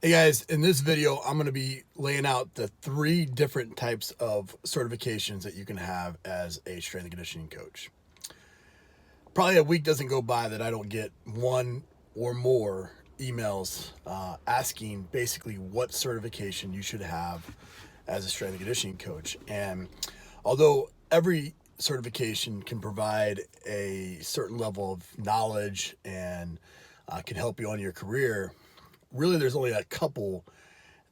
Hey guys, in this video, I'm going to be laying out the 3 different types of certifications that you can have as a strength and conditioning coach. Probably a week doesn't go by that I don't get one or more emails asking basically what certification you should have as a strength and conditioning coach. And although every certification can provide a certain level of knowledge and can help you on your career, really there's only a couple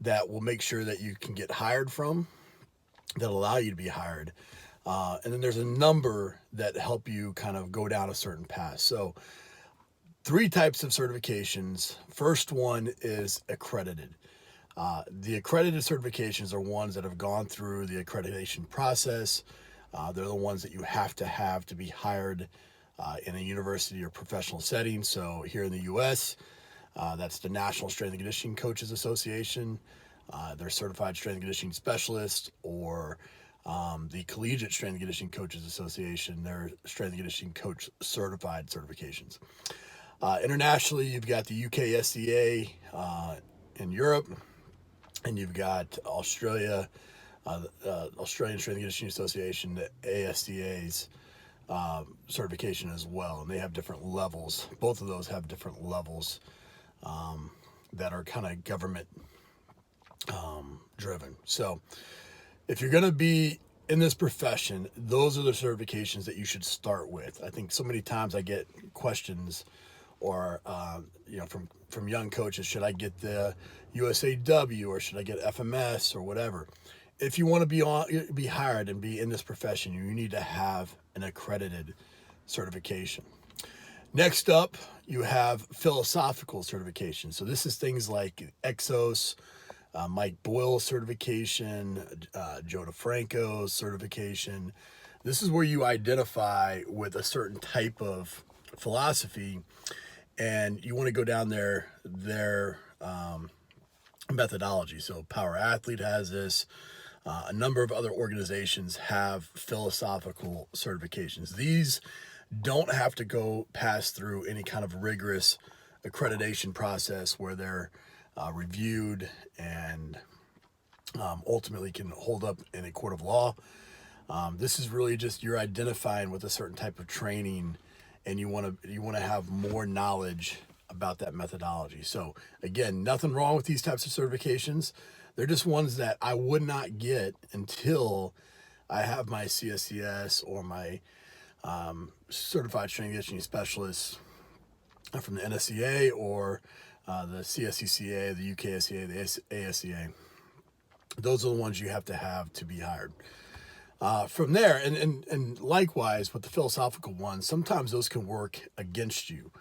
that will make sure that you can get hired from, that allow you to be hired. And then there's a number that help you kind of go down a certain path. So 3 types of certifications. First one is accredited. The accredited certifications are ones that have gone through the accreditation process. They're the ones that you have to be hired in a university or professional setting. So here in the U.S., that's the National Strength and Conditioning Coaches Association. They're certified strength and conditioning specialists, or the Collegiate Strength and Conditioning Coaches Association. They're strength and conditioning coach certified certifications. Internationally, you've got the UKSCA in Europe, and you've got Australia, Australian Strength and Conditioning Association, the ASCA's certification as well, and they have different levels. Both of those have different levels that are kind of government driven. So if you're going to be in this profession, those are the certifications that you should start with. I think so many times I get questions or from young coaches, should I get the USAW or should I get FMS or whatever? If you want to be hired and be in this profession, you need to have an accredited certification. Next up, you have philosophical certification. So this is things like Exos, Mike Boyle certification, Joe DeFranco certification. This is where you identify with a certain type of philosophy, and you want to go down their methodology. So Power Athlete has this. A number of other organizations have philosophical certifications. These don't have to go pass through any kind of rigorous accreditation process where they're reviewed and ultimately can hold up in a court of law. This is really just you're identifying with a certain type of training, and you want to have more knowledge about that methodology. So again, nothing wrong with these types of certifications. They're just ones that I would not get until I have my CSCS or my certified strength and conditioning specialist from the NSCA or the CSCCA, the UKSCA, the ASCA. Those are the ones you have to be hired. From there, and likewise with the philosophical ones, sometimes those can work against you.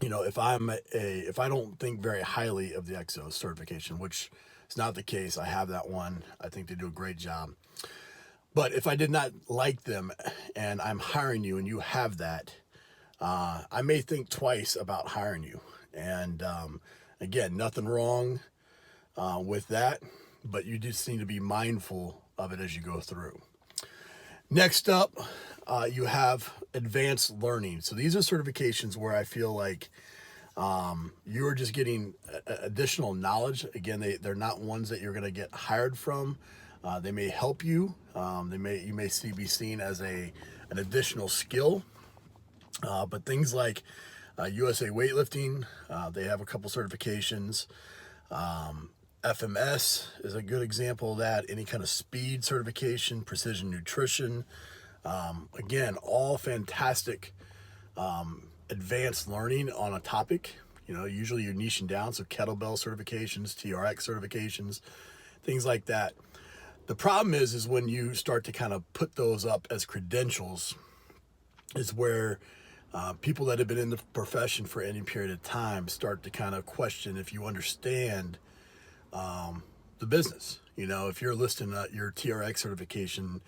If I don't think very highly of the Exos certification, which is not the case, I have that one. I think they do a great job. But if I did not like them and I'm hiring you and you have that, I may think twice about hiring you. And again, nothing wrong with that, but you just need to be mindful of it as you go through. Next up, you have advanced learning. So these are certifications where I feel like you're just getting additional knowledge. Again, they're not ones that you're going to get hired from. They may help you. You may be seen as an additional skill. But things like USA Weightlifting, they have a couple certifications. FMS is a good example of that. Any kind of speed certification, precision nutrition. Again, all fantastic advanced learning on a topic. Usually you're niching down, so kettlebell certifications, TRX certifications, things like that. The problem is when you start to kind of put those up as credentials, is where people that have been in the profession for any period of time start to kind of question if you understand the business. If you're listing your TRX certification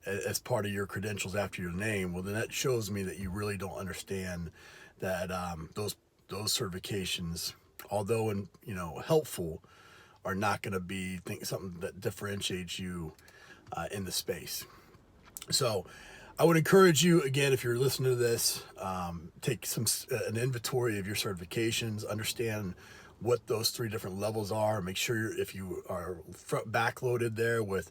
as part of your credentials after your name, well, then that shows me that you really don't understand that those certifications, although helpful, are not going to be something that differentiates you in the space. So I would encourage you, again, if you're listening to this, take an inventory of your certifications, understand what those three different levels are. Make sure if you are backloaded there with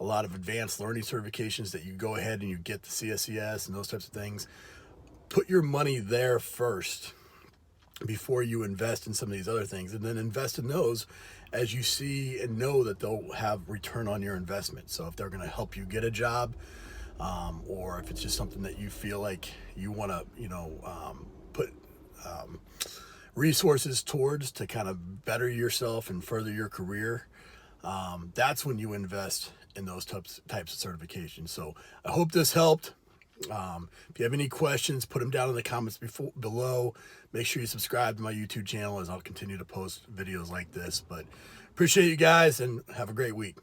a lot of advanced learning certifications that you go ahead and you get the CSCS and those types of things. Put your money there first before you invest in some of these other things, and then invest in those as you see and know that they'll have return on your investment. So if they're going to help you get a job, or if it's just something that you feel like you want to, put resources towards to kind of better yourself and further your career, that's when you invest in those types of certifications. So I hope this helped. If you have any questions, put them down in the comments below. Make sure you subscribe to my YouTube channel, as I'll continue to post videos like this. But appreciate you guys, and have a great week.